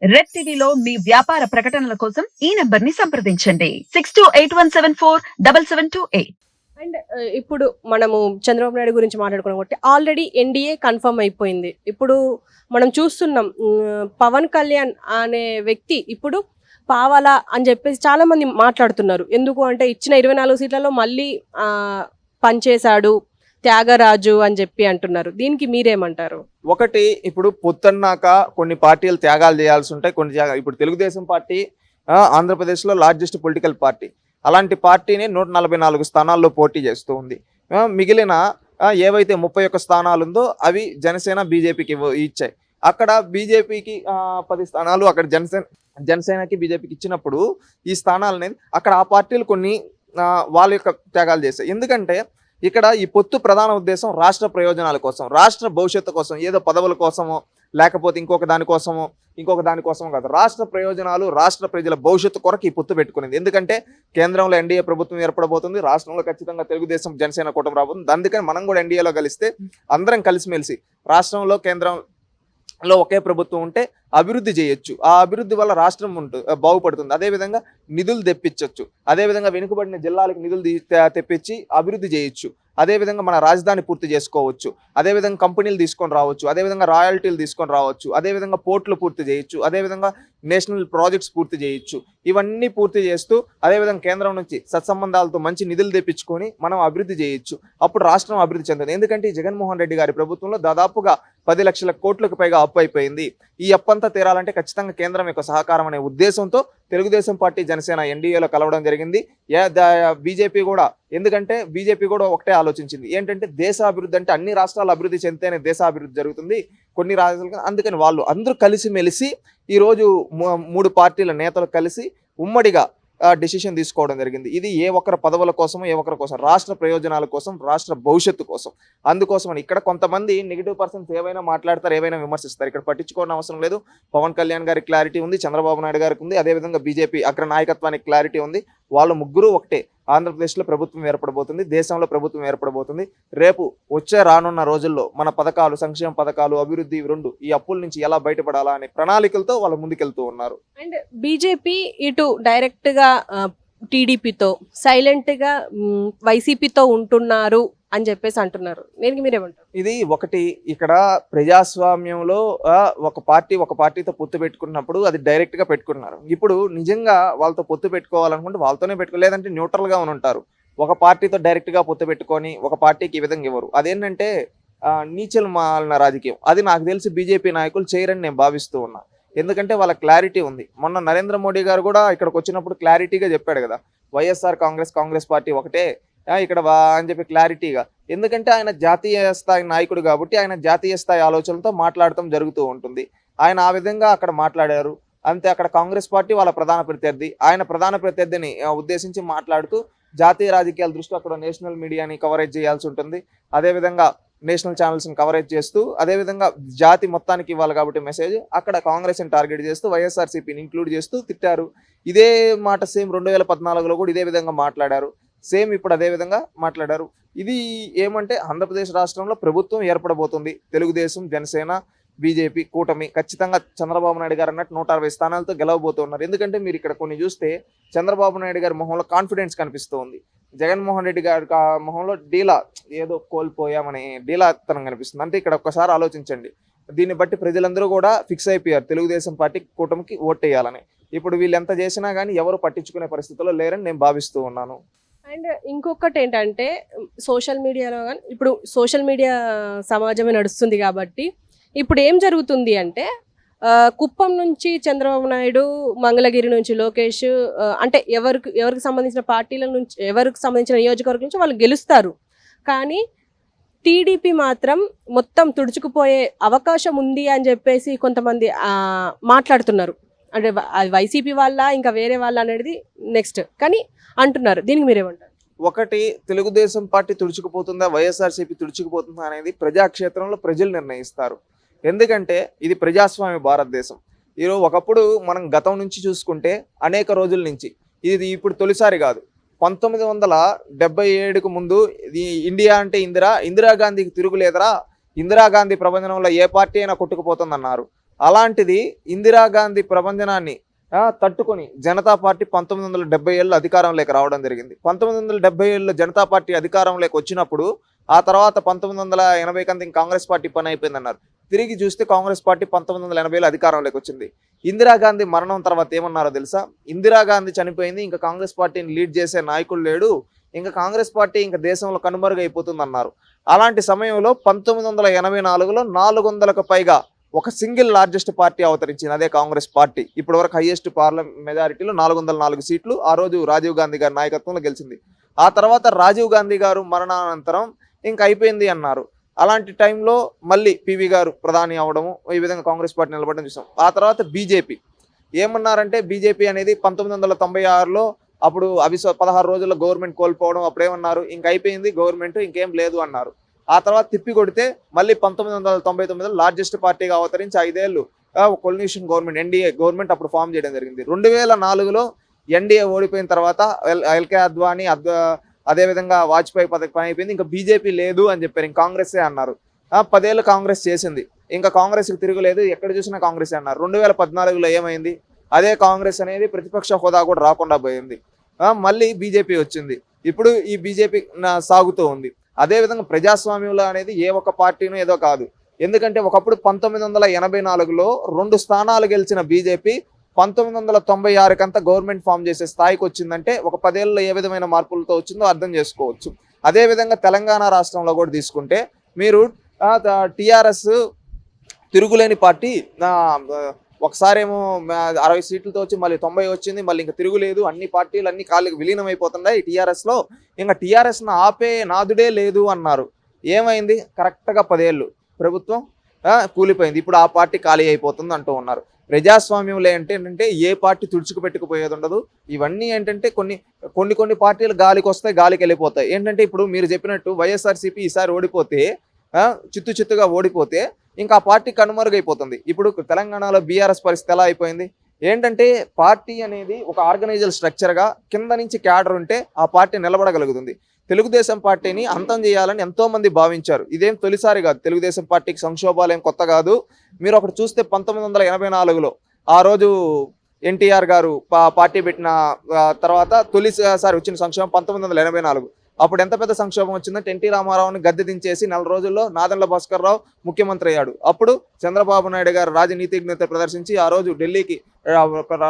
Red టీవీలో మీ వ్యాపార ప్రకటనల కోసం ఈ నంబర్ ని సంప్రదించండి 6281747728. అండ్ ఇప్పుడు మనము చంద్రబాబు నాయుడు గురించి మాట్లాడుకున్నాం కాబట్టి ఆల్రెడీ ఎన్డీఏ కన్ఫర్మ్ అయిపోయింది. ఇప్పుడు మనం చూస్తున్నాం పవన్ కళ్యాణ్ అనే వ్యక్తి ఇప్పుడు పావాలా అని చెప్పేసి చాలా మంది మాట్లాడుతున్నారు. ఎందుకు అంటే ఇచ్చిన 24 సీట్లలో మళ్ళీ పనిచేశాడు త్యాగరాజు అని చెప్పి అంటున్నారు. దీనికి మీరేమంటారు? ఒకటి, ఇప్పుడు పొత్తన్నాక కొన్ని పార్టీలు త్యాగాలు చేయాల్సి ఉంటాయి. ఇప్పుడు తెలుగుదేశం పార్టీ ఆంధ్రప్రదేశ్లో లార్జెస్ట్ పొలిటికల్ పార్టీ. అలాంటి పార్టీని 144 స్థానాల్లో పోటీ చేస్తూ ఉంది. మిగిలిన ఏవైతే 31 స్థానాలు ఉందో అవి జనసేన బీజేపీకి ఇచ్చాయి. అక్కడ బీజేపీకి 10 స్థానాలు, అక్కడ జనసేనకి బీజేపీకి ఇచ్చినప్పుడు ఈ స్థానాలు అనేది అక్కడ ఆ పార్టీలు కొన్ని వాళ్ళ యొక్క త్యాగాలు చేశాయి. ఎందుకంటే ఇక్కడ ఈ పొత్తు ప్రధాన ఉద్దేశం రాష్ట్ర ప్రయోజనాల కోసం, రాష్ట్ర భవిష్యత్తు కోసం, ఏదో పదవుల కోసమో లేకపోతే ఇంకొక దానికోసమో కాదు. రాష్ట్ర ప్రయోజనాలు, రాష్ట్ర ప్రజల భవిష్యత్తు కొరకు ఈ పొత్తు పెట్టుకునేది. ఎందుకంటే కేంద్రంలో ఎన్డీఏ ప్రభుత్వం ఏర్పడబోతుంది, రాష్ట్రంలో ఖచ్చితంగా తెలుగుదేశం జనసేన కూటమి రాబోతుంది. అందుకని మనం కూడా ఎన్డీఏలో కలిస్తే అందరం కలిసిమెలిసి రాష్ట్రంలో కేంద్రంలో ఒకే ప్రభుత్వం ఉంటే అభివృద్ధి చేయొచ్చు. ఆ అభివృద్ధి వల్ల రాష్ట్రం బాగుపడుతుంది. అదేవిధంగా నిధులు తెప్పించవచ్చు. అదేవిధంగా వెనుకబడిన జిల్లాలకు నిధులు తెప్పించి అభివృద్ధి చేయొచ్చు. అదేవిధంగా మన రాజధాని పూర్తి చేసుకోవచ్చు. అదేవిధంగా కంపెనీలు తీసుకొని రావచ్చు. అదేవిధంగా రాయల్టీలు తీసుకొని రావచ్చు. అదేవిధంగా పోర్టులు పూర్తి చేయొచ్చు. అదేవిధంగా నేషనల్ ప్రాజెక్ట్స్ పూర్తి చేయొచ్చు. ఇవన్నీ పూర్తి చేస్తూ అదేవిధంగా కేంద్రం నుంచి సత్సంబంధాలతో మంచి నిధులు తెప్పించుకొని మనం అభివృద్ధి చేయొచ్చు. అప్పుడు రాష్ట్రం అభివృద్ధి చెందుతుంది. ఎందుకంటే జగన్మోహన్ రెడ్డి గారి ప్రభుత్వంలో దాదాపుగా 10 లక్షల కోట్లకు పైగా అప్పు అయిపోయింది. ఈ అప్పంతా తీరాలంటే ఖచ్చితంగా కేంద్రం యొక్క సహకారం అనే ఉద్దేశంతో తెలుగుదేశం పార్టీ జనసేన ఎన్డీఏలో కలవడం జరిగింది. బీజేపీ కూడా, ఎందుకంటే బీజేపీ కూడా ఒకటే ఆలోచించింది, ఏంటంటే దేశాభివృద్ధి అంటే అన్ని రాష్ట్రాలు అభివృద్ధి చెందితేనే దేశాభివృద్ధి జరుగుతుంది. కొన్ని రాష్ట్రాలు అందుకని వాళ్ళు అందరూ కలిసిమెలిసి ఈరోజు 3 పార్టీల నేతలు కలిసి ఉమ్మడిగా డెసిషన్ తీసుకోవడం జరిగింది. ఇది ఏ ఒక్కరి పదవుల కోసమో ఏ ఒక్కరి కోసం, రాష్ట్ర ప్రయోజనాల కోసం, రాష్ట్ర భవిష్యత్తు కోసం. అందుకోసమని ఇక్కడ కొంతమంది నెగిటివ్ పర్సన్స్ ఏవైనా మాట్లాడతారు, ఏవైనా విమర్శిస్తారు. ఇక్కడ పట్టించుకోవడం అవసరం లేదు. పవన్ కళ్యాణ్ గారికి క్లారిటీ ఉంది, చంద్రబాబు నాయుడు గారికి ఉంది, అదేవిధంగా బీజేపీ అగ్ర నాయకత్వానికి క్లారిటీ ఉంది. వాళ్ళు ముగ్గురు ఒకటే. ఆంధ్రప్రదేశ్లో ప్రభుత్వం ఏర్పడబోతుంది, దేశంలో ప్రభుత్వం ఏర్పడబోతుంది. రేపు రానున్న రోజుల్లో మన పథకాలు, సంక్షేమ పథకాలు, అభివృద్ధి రెండు ఈ అప్పుల నుంచి ఎలా బయటపడాలా అనే ప్రణాళికలతో వాళ్ళు ముందుకెళ్తూ ఉన్నారు. అండ్ బీజేపీ ఇటు డైరెక్ట్ గా టీడీపీతో, సైలెంట్ గా వైసీపీతో ఉంటున్నారు అని చెప్పేసి అంటున్నారు. దీనికి మీరేమంటారు? ఇది ఒకటి, ఇక్కడ ప్రజాస్వామ్యంలో ఒక పార్టీతో పొత్తు పెట్టుకున్నప్పుడు అది డైరెక్ట్ గా పెట్టుకున్నారు. ఇప్పుడు నిజంగా వాళ్ళతో పొత్తు పెట్టుకోవాలనుకుంటే వాళ్ళతోనే లేదంటే న్యూట్రల్ గా ఉంటారు. ఒక పార్టీతో డైరెక్ట్ గా పొత్తు పెట్టుకొని ఒక పార్టీకి ఈ విధంగా ఇవ్వరు. అదేంటంటే నీచలు మాలిన రాజకీయం. అది నాకు తెలిసి బీజేపీ నాయకులు చేయరని నేను భావిస్తూ ఉన్నా. ఎందుకంటే వాళ్ళ క్లారిటీ ఉంది. మొన్న నరేంద్ర మోడీ గారు కూడా ఇక్కడికి వచ్చినప్పుడు క్లారిటీగా చెప్పాడు కదా, వైఎస్ఆర్ కాంగ్రెస్ పార్టీ ఒకటే ఇక్కడ అని చెప్పి క్లారిటీగా. ఎందుకంటే ఆయన జాతీయ స్థాయి నాయకుడు కాబట్టి ఆయన జాతీయ స్థాయి ఆలోచనలతో మాట్లాడటం జరుగుతూ ఉంటుంది. ఆయన ఆ విధంగా అక్కడ మాట్లాడారు. అంతే, అక్కడ కాంగ్రెస్ పార్టీ వాళ్ళ ప్రధాన ప్రత్యర్థి. ఆయన ప్రధాన ప్రత్యర్థిని ఉద్దేశించి మాట్లాడుతూ జాతీయ రాజకీయాల దృష్టిలో అక్కడ నేషనల్ మీడియాని కవరేజ్ చేయాల్సి ఉంటుంది. అదేవిధంగా నేషనల్ ఛానల్స్ని కవరేజ్ చేస్తూ, అదేవిధంగా జాతి మొత్తానికి ఇవ్వాలి కాబట్టి మెసేజ్ అక్కడ కాంగ్రెస్ని టార్గెట్ చేస్తూ వైఎస్ఆర్సీపీని ఇంక్లూడ్ చేస్తూ తిట్టారు. ఇదే మాట సేమ్ 2014లో కూడా ఇదే విధంగా మాట్లాడారు. సేమ్ ఇప్పుడు అదే విధంగా మాట్లాడారు. ఇది ఏమంటే ఆంధ్రప్రదేశ్ రాష్ట్రంలో ప్రభుత్వం ఏర్పడబోతుంది. తెలుగుదేశం, జనసేన, బీజేపీ కూటమి ఖచ్చితంగా చంద్రబాబు నాయుడు గారు అన్నట్టు 160 స్థానాలతో గెలవబోతున్నారు. ఎందుకంటే మీరు ఇక్కడ కొన్ని చూస్తే చంద్రబాబు నాయుడు గారి మొహంలో కాన్ఫిడెన్స్ కనిపిస్తూ ఉంది. జగన్మోహన్ రెడ్డి గారి మొహంలో డీలా, ఏదో కోల్పోయామని డీలాతనం కనిపిస్తుంది. అంటే ఇక్కడ ఒక్కసారి ఆలోచించండి. దీన్ని బట్టి ప్రజలందరూ కూడా ఫిక్స్ అయిపోయారు తెలుగుదేశం పార్టీ కూటమికి ఓటేయాలని. ఇప్పుడు వీళ్ళు ఎంత చేసినా కానీ ఎవరు పట్టించుకునే పరిస్థితుల్లో లేరని నేను భావిస్తూ ఉన్నాను. అండ్ ఇంకొకటి ఏంటంటే సోషల్ మీడియాలో కానీ ఇప్పుడు సోషల్ మీడియా సమాజమే నడుస్తుంది కాబట్టి ఇప్పుడు ఏం జరుగుతుంది అంటే కుప్పం నుంచి చంద్రబాబు నాయుడు, మంగళగిరి నుంచి లోకేష్, అంటే ఎవరికి సంబంధించిన పార్టీల నుంచి, ఎవరికి సంబంధించిన నియోజకవర్గం నుంచి వాళ్ళు గెలుస్తారు. కానీ టీడీపీ మాత్రం మొత్తం తుడుచుకుపోయే అవకాశం ఉంది అని చెప్పేసి కొంతమంది మాట్లాడుతున్నారు. అంటే అది వైసీపీ వాళ్ళ ఇంకా వేరే వాళ్ళ అనేది నెక్స్ట్ కానీ అంటున్నారు. దీనికి మీరేమంటారు? ఒకటి, తెలుగుదేశం పార్టీ తుడుచుకుపోతుందా, వైఎస్ఆర్సీపీ తుడుచుకుపోతుందా అనేది ప్రజాక్షేత్రంలో ప్రజలు నిర్ణయిస్తారు. ఎందుకంటే ఇది ప్రజాస్వామ్య భారతదేశం. ఈరోజు ఒకప్పుడు మనం గతం నుంచి చూసుకుంటే అనేక రోజుల నుంచి, ఇది ఇప్పుడు తొలిసారి కాదు, 1977కు ముందు ఇండియా అంటే ఇందిరాగాంధీకి తిరుగులేదరా, ఇందిరాగాంధీ ప్రబంధనంలో ఏ పార్టీ అయినా కొట్టుకుపోతుందన్నారు. అలాంటిది ఇందిరాగాంధీ ప్రభంజనాన్ని తట్టుకొని జనతా పార్టీ 1970 అధికారంలోకి రావడం జరిగింది. 1970 జనతా పార్టీ అధికారంలోకి వచ్చినప్పుడు ఆ తర్వాత 1980 కంటే కాంగ్రెస్ పార్టీ పని అయిపోయిందన్నారు. తిరిగి చూస్తే కాంగ్రెస్ పార్టీ 1980 అధికారంలోకి వచ్చింది. ఇందిరాగాంధీ మరణం తర్వాత ఏమన్నారో తెలుసా? ఇందిరాగాంధీ చనిపోయింది, ఇంకా కాంగ్రెస్ పార్టీని లీడ్ చేసే నాయకుడు లేడు, ఇంకా కాంగ్రెస్ పార్టీ ఇంకా దేశంలో కనుమరుగైపోతుంది అన్నారు. అలాంటి సమయంలో 1984లో 400కు పైగా ఒక సింగిల్ లార్జెస్ట్ పార్టీ అవతరించింది, అదే కాంగ్రెస్ పార్టీ. ఇప్పటి వరకు హైయెస్ట్ పార్లమెంట్ మెజారిటీలో 404 సీట్లు ఆ రోజు రాజీవ్ గాంధీ గారి నాయకత్వంలో గెలిచింది. ఆ తర్వాత రాజీవ్ గాంధీ గారు మరణానంతరం ఇంక అయిపోయింది అన్నారు. అలాంటి టైంలో మళ్ళీ పివి గారు ప్రధాని అవడము, ఈ విధంగా కాంగ్రెస్ పార్టీ నిలబడడం చూసాం. ఆ తర్వాత బీజేపీ ఏమన్నారంటే, బీజేపీ అనేది 1996లో అప్పుడు 16 రోజుల్లో గవర్నమెంట్ కోల్పోవడం, అప్పుడేమన్నారు, ఇంక అయిపోయింది గవర్నమెంట్, ఇంకేం లేదు అన్నారు. ఆ తర్వాత తిప్పి కొడితే మళ్ళీ 1999లో లార్జెస్ట్ పార్టీగా అవతరించి 5 ఏళ్ళు కొలిషన్ గవర్నమెంట్, ఎన్డీఏ గవర్నమెంట్ అప్పుడు ఫామ్ చేయడం జరిగింది. 2004లో ఎన్డీఏ ఓడిపోయిన తర్వాత ఎల్కే అద్వానీ అదేవిధంగా వాజ్పేయి పని అయిపోయింది, ఇంకా బీజేపీ లేదు అని చెప్పారు, ఇంకా కాంగ్రెసే అన్నారు. 10 ఏళ్ళు కాంగ్రెస్ చేసింది, ఇంకా కాంగ్రెస్కి తిరుగులేదు, ఎక్కడ చూసినా కాంగ్రెస్ అన్నారు. 2014లో ఏమైంది? అదే కాంగ్రెస్ అనేది ప్రతిపక్ష హోదా కూడా రాకుండా పోయింది. మళ్ళీ బీజేపీ వచ్చింది. ఇప్పుడు ఈ బీజేపీ సాగుతూ ఉంది. అదేవిధంగా ప్రజాస్వామ్యంలో అనేది ఏ ఒక్క పార్టీనో ఏదో కాదు. ఎందుకంటే ఒకప్పుడు 1984లో 2 స్థానాలు గెలిచిన బీజేపీ 1996 కంతా గవర్నమెంట్ ఫామ్ చేసే స్థాయికి వచ్చిందంటే ఒక 10 ఏళ్ళలో ఏ విధమైన మార్పులతో వచ్చిందో అర్థం చేసుకోవచ్చు. అదేవిధంగా తెలంగాణ రాష్ట్రంలో కూడా తీసుకుంటే మీరు టీఆర్ఎస్ తిరుగులేని పార్టీ, ఒకసారేమో 60 సీట్లతో వచ్చి మళ్ళీ 90 వచ్చింది, మళ్ళీ ఇంకా తిరుగులేదు, అన్ని పార్టీలు అన్ని కాళ్ళకి విలీనం అయిపోతున్నాయి టీఆర్ఎస్లో, ఇంకా టీఆర్ఎస్ను ఆపే నాదుడే లేదు అన్నారు. ఏమైంది? కరెక్ట్గా 10 ఏళ్ళు ప్రభుత్వం కూలిపోయింది, ఇప్పుడు ఆ పార్టీ ఖాళీ అయిపోతుంది అంటూ ఉన్నారు. ప్రజాస్వామ్యంలో ఏంటంటే ఏ పార్టీ తుడుచుకు పెట్టుకుపోయేది ఉండదు. ఇవన్నీ ఏంటంటే కొన్ని పార్టీలు గాలికి వస్తాయి, గాలికి వెళ్ళిపోతాయి. ఏంటంటే ఇప్పుడు మీరు చెప్పినట్టు వైఎస్ఆర్సీపీ ఈసారి ఓడిపోతే, చిత్తుగా ఓడిపోతే ఇంకా ఆ పార్టీ కనుమరుగైపోతుంది. ఇప్పుడు తెలంగాణలో బీఆర్ఎస్ పరిస్థితి ఎలా అయిపోయింది? ఏంటంటే పార్టీ అనేది ఒక ఆర్గనైజల్ స్ట్రక్చర్గా కింద నుంచి క్యాడర్ ఉంటే ఆ పార్టీ నిలబడగలుగుతుంది. తెలుగుదేశం పార్టీని అంతం చేయాలని ఎంతోమంది భావించారు. ఇదేం తొలిసారి కాదు, తెలుగుదేశం పార్టీకి సంక్షోభాలు ఏం కొత్త కాదు. మీరు ఒకటి చూస్తే 1984లో ఆ రోజు ఎన్టీఆర్ గారు పార్టీ పెట్టిన తర్వాత తొలిసారి వచ్చిన సంక్షోభం 1984. అప్పుడు ఎంత పెద్ద సంక్షోభం వచ్చిందంటే ఎన్టీ రామారావుని గద్దె దించేసి 4 రోజుల్లో నాదెండ్ల భాస్కర్ రావు ముఖ్యమంత్రి అయ్యాడు. అప్పుడు చంద్రబాబు నాయుడు గారు రాజనీతిజ్ఞత ప్రదర్శించి ఆ రోజు ఢిల్లీకి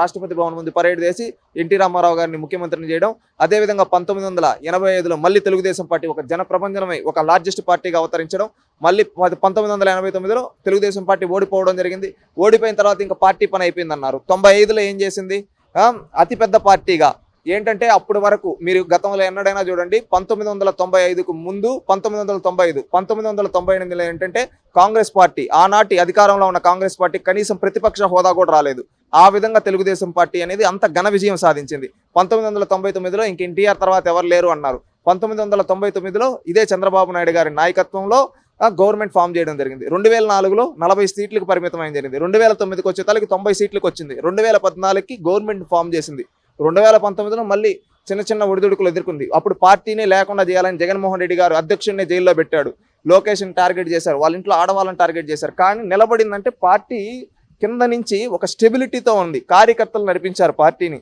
రాష్ట్రపతి భవన్ ముందు పరేడ్ చేసి ఎన్టీ రామారావు గారిని ముఖ్యమంత్రిని చేయడం. అదేవిధంగా 1985లో మళ్ళీ తెలుగుదేశం పార్టీ ఒక జనప్రపంచనమై ఒక లార్జెస్ట్ పార్టీగా అవతరించడం. మళ్ళీ 1989లో తెలుగుదేశం పార్టీ ఓడిపోవడం జరిగింది. ఓడిపోయిన తర్వాత ఇంకా పార్టీ పని అయిపోయిందన్నారు. 95లో ఏం చేసింది? అతిపెద్ద పార్టీగా ఏంటంటే అప్పటి వరకు మీరు గతంలో ఎన్నడైనా చూడండి, 1995కు ముందు 1995, 1998లో ఏంటంటే కాంగ్రెస్ పార్టీ, ఆనాటి అధికారంలో ఉన్న కాంగ్రెస్ పార్టీ కనీసం ప్రతిపక్ష హోదా కూడా రాలేదు. ఆ విధంగా తెలుగుదేశం పార్టీ అనేది అంత ఘన విజయం సాధించింది. 1999లో ఇంక ఎన్టీఆర్ తర్వాత ఎవరు లేరు అన్నారు. 1999లో ఇదే చంద్రబాబు నాయుడు గారి నాయకత్వంలో గవర్నమెంట్ ఫామ్ చేయడం జరిగింది. 2004లో 40 సీట్లకు పరిమితమైన జరిగింది. 2009కి వచ్చే తలకి 90 సీట్లకు వచ్చింది. 2014కి గవర్నమెంట్ ఫామ్ చేసింది. 2019లో మళ్ళీ చిన్న ఒడిదుడుకులు ఎదుర్కొంది. అప్పుడు పార్టీనే లేకుండా చేయాలని జగన్మోహన్ రెడ్డి గారు అధ్యక్షుడిని జైల్లో పెట్టాడు. లోకేష్ని టార్గెట్ చేశారు, వాళ్ళ ఇంట్లో ఆడవాళ్ళని టార్గెట్ చేశారు. కానీ నిలబడిందంటే పార్టీ కింద నుంచి ఒక స్టెబిలిటీతో ఉంది. కార్యకర్తలు నడిపించారు పార్టీని,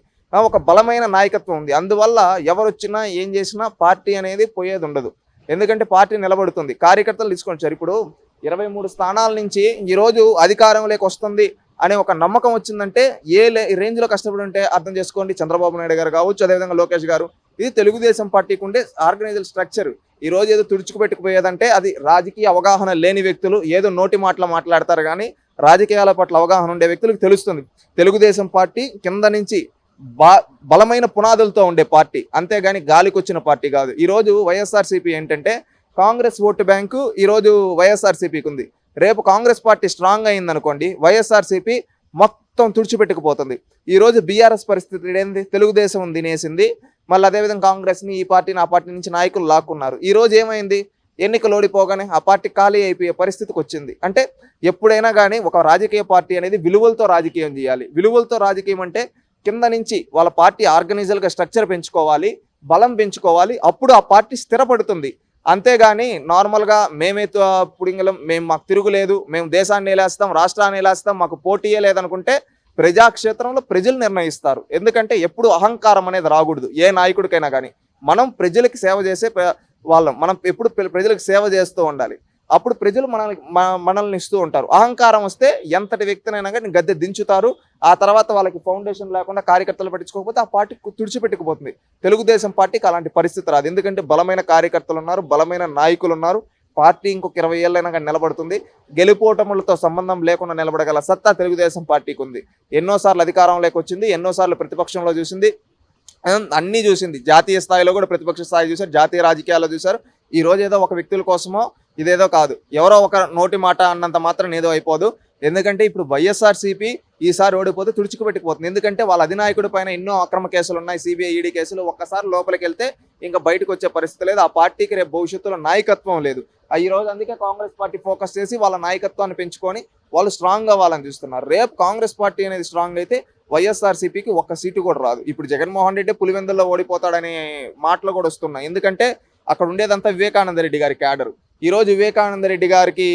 ఒక బలమైన నాయకత్వం ఉంది. అందువల్ల ఎవరు వచ్చినా ఏం చేసినా పార్టీ అనేది పోయేది ఉండదు. ఎందుకంటే పార్టీ నిలబడుతుంది, కార్యకర్తలు తీసుకొచ్చారు. ఇప్పుడు 23 స్థానాల నుంచి ఈరోజు అధికారంలోకి వస్తుంది అనే ఒక నమ్మకం వచ్చిందంటే ఏ రేంజ్లో కష్టపడి ఉంటే అర్థం చేసుకోండి. చంద్రబాబు నాయుడు గారు కావచ్చు, అదేవిధంగా లోకేష్ గారు. ఇది తెలుగుదేశం పార్టీకి ఉండే ఆర్గనైజల్ స్ట్రక్చర్. ఈ రోజు ఏదో తుడుచుకుపెట్టుకుపోయేదంటే అది రాజకీయ అవగాహన లేని వ్యక్తులు ఏదో నోటి మాటలు మాట్లాడతారు, కానీ రాజకీయాల పట్ల అవగాహన ఉండే వ్యక్తులకు తెలుస్తుంది. తెలుగుదేశం పార్టీ కింద నుంచి బలమైన పునాదులతో ఉండే పార్టీ, అంతేగాని గాలికి వచ్చిన పార్టీ కాదు. ఈరోజు వైఎస్ఆర్సీపీ ఏంటంటే కాంగ్రెస్ ఓటు బ్యాంకు ఈరోజు వైఎస్ఆర్సీపీకి ఉంది. రేపు కాంగ్రెస్ పార్టీ స్ట్రాంగ్ అయిందనుకోండి, వైఎస్ఆర్సీపీ మొత్తం తుడిచిపెట్టుకుపోతుంది. ఈరోజు బీఆర్ఎస్ పరిస్థితి ఏంది? తెలుగుదేశం తినేసింది, మళ్ళీ అదేవిధంగా కాంగ్రెస్ని, ఈ పార్టీని, ఆ పార్టీ నుంచి నాయకులు లాక్కున్నారు. ఈరోజు ఏమైంది? ఎన్నికలు ఓడిపోగానే ఆ పార్టీ ఖాళీ అయిపోయే పరిస్థితికి వచ్చింది. అంటే ఎప్పుడైనా కానీ ఒక రాజకీయ పార్టీ అనేది విలువలతో రాజకీయం చేయాలి. విలువలతో రాజకీయం అంటే కింద నుంచి వాళ్ళ పార్టీ ఆర్గనైజల్గా స్ట్రక్చర్ పెంచుకోవాలి, బలం పెంచుకోవాలి. అప్పుడు ఆ పార్టీ స్థిరపడుతుంది. అంతేగాని నార్మల్గా మేమే పుడింగలం, మేము మాకు తిరుగులేదు, మేము దేశాన్ని నిలేస్తాం, రాష్ట్రాన్ని నిలేస్తాం, మాకు పోటీయే లేదనుకుంటే ప్రజాక్షేత్రంలో ప్రజలు నిర్ణయిస్తారు. ఎందుకంటే ఎప్పుడు అహంకారం అనేది రాకూడదు ఏ నాయకుడికైనా కానీ. మనం ప్రజలకు సేవ చేసే వాళ్ళం, మనం ఎప్పుడు ప్రజలకు సేవ చేస్తూ ఉండాలి. అప్పుడు ప్రజలు మనల్ని ఇస్తూ ఉంటారు. అహంకారం వస్తే ఎంతటి వ్యక్తినైనా కానీ గద్దె దించుతారు. ఆ తర్వాత వాళ్ళకి ఫౌండేషన్ లేకుండా కార్యకర్తలు పట్టించుకోకపోతే ఆ పార్టీ తుడిచిపెట్టుకుపోతుంది. తెలుగుదేశం పార్టీకి అలాంటి పరిస్థితి రాదు. ఎందుకంటే బలమైన కార్యకర్తలు ఉన్నారు, బలమైన నాయకులు ఉన్నారు. పార్టీ ఇంకొక 20 ఏళ్ళైనా కానీ నిలబడుతుంది. గెలుపోటములతో సంబంధం లేకుండా నిలబడగల సత్తా తెలుగుదేశం పార్టీకి ఉంది. ఎన్నోసార్లు అధికారంలోకి వచ్చింది, ఎన్నోసార్లు ప్రతిపక్షంలో చూసింది, అన్నీ చూసింది. జాతీయ స్థాయిలో కూడా ప్రతిపక్ష స్థాయి చూశారు, జాతీయ రాజకీయాల్లో చూశారు. ఈ రోజు ఏదో ఒక వ్యక్తుల కోసమో ఇదేదో కాదు, ఎవరో ఒక నోటి మాట అన్నంత మాత్రం ఏదో అయిపోదు. ఎందుకంటే ఇప్పుడు వైఎస్ఆర్సీపీ ఈసారి ఓడిపోతే తుడుచుకుపెట్టుకుపోతుంది. ఎందుకంటే వాళ్ళ అధినాయకుడి పైన ఎన్నో అక్రమ కేసులు ఉన్నాయి, సిబిఐ ఈడీ కేసులు. ఒక్కసారి లోపలికి వెళ్తే ఇంకా బయటకు వచ్చే పరిస్థితి లేదు. ఆ పార్టీకి రేపు భవిష్యత్తులో నాయకత్వం లేదు. ఈ రోజు అందుకే కాంగ్రెస్ పార్టీ ఫోకస్ చేసి వాళ్ళ నాయకత్వాన్ని పెంచుకొని వాళ్ళు స్ట్రాంగ్ అవ్వాలని చూస్తున్నారు. రేపు కాంగ్రెస్ పార్టీ అనేది స్ట్రాంగ్ అయితే వైఎస్ఆర్సీపీకి ఒక్క సీటు కూడా రాదు. ఇప్పుడు జగన్మోహన్ రెడ్డి పులివెందుల్లో ఓడిపోతాడనే మాటలు కూడా వస్తున్నాయి. ఎందుకంటే అక్కడ ఉండేదంతా వివేకానంద రెడ్డి గారి క్యాడర్. ఈ రోజు వివేకానంద రెడ్డి గారికి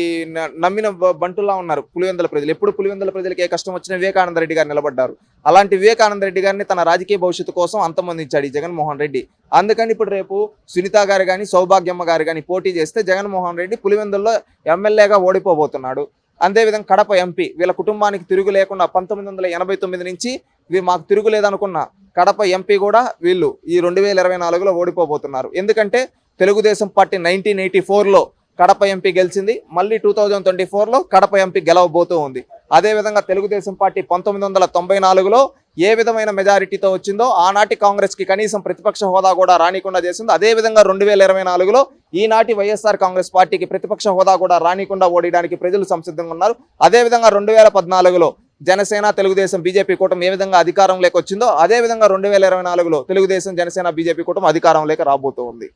నమ్మిన బంటులా ఉన్నారు పులివెందుల ప్రజలు. ఎప్పుడు పులివెందుల ప్రజలకు ఏ కష్టం వచ్చినా వివేకానంద రెడ్డి గారు నిలబడ్డారు. అలాంటి వివేకానంద రెడ్డి గారిని తన రాజకీయ భవిష్యత్తు కోసం అంతమొందించాడు ఈ జగన్మోహన్ రెడ్డి. అందుకని ఇప్పుడు రేపు సునీత గారు కానీ సౌభాగ్యమ్మ గారు కానీ పోటీ చేస్తే జగన్మోహన్ రెడ్డి పులివెందుల్లో ఎమ్మెల్యేగా ఓడిపోబోతున్నాడు. అదేవిధంగా కడప ఎంపీ, వీళ్ళ కుటుంబానికి తిరుగు లేకుండా 1989 నుంచి మాకు తిరుగులేదనుకున్న కడప ఎంపీ కూడా వీళ్ళు ఈ 2024లో ఓడిపోబోతున్నారు. ఎందుకంటే తెలుగుదేశం పార్టీ 1984లో కడప ఎంపీ గెలిచింది, మళ్ళీ 2024లో కడప ఎంపీ గెలవబోతూ ఉంది. అదేవిధంగా తెలుగుదేశం పార్టీ 1994లో ఏ విధమైన మెజారిటీతో వచ్చిందో ఆనాటి కాంగ్రెస్కి కనీసం ప్రతిపక్ష హోదా కూడా రానికుండా చేసింది. అదేవిధంగా 2024లో ఈనాటి వైఎస్ఆర్ కాంగ్రెస్ పార్టీకి ప్రతిపక్ష హోదా కూడా రానికుండా ఓడడానికి ప్రజలు సంసిద్ధంగా ఉన్నారు. అదేవిధంగా 2014లో జనసేన తెలుగుదేశం బీజేపీ కూటమి ఏ విధంగా అధికారంలోకి వచ్చిందో అదేవిధంగా 2024లో తెలుగుదేశం జనసేన బీజేపీ కూటమి అధికారంలోకి రాబోతూ ఉంది.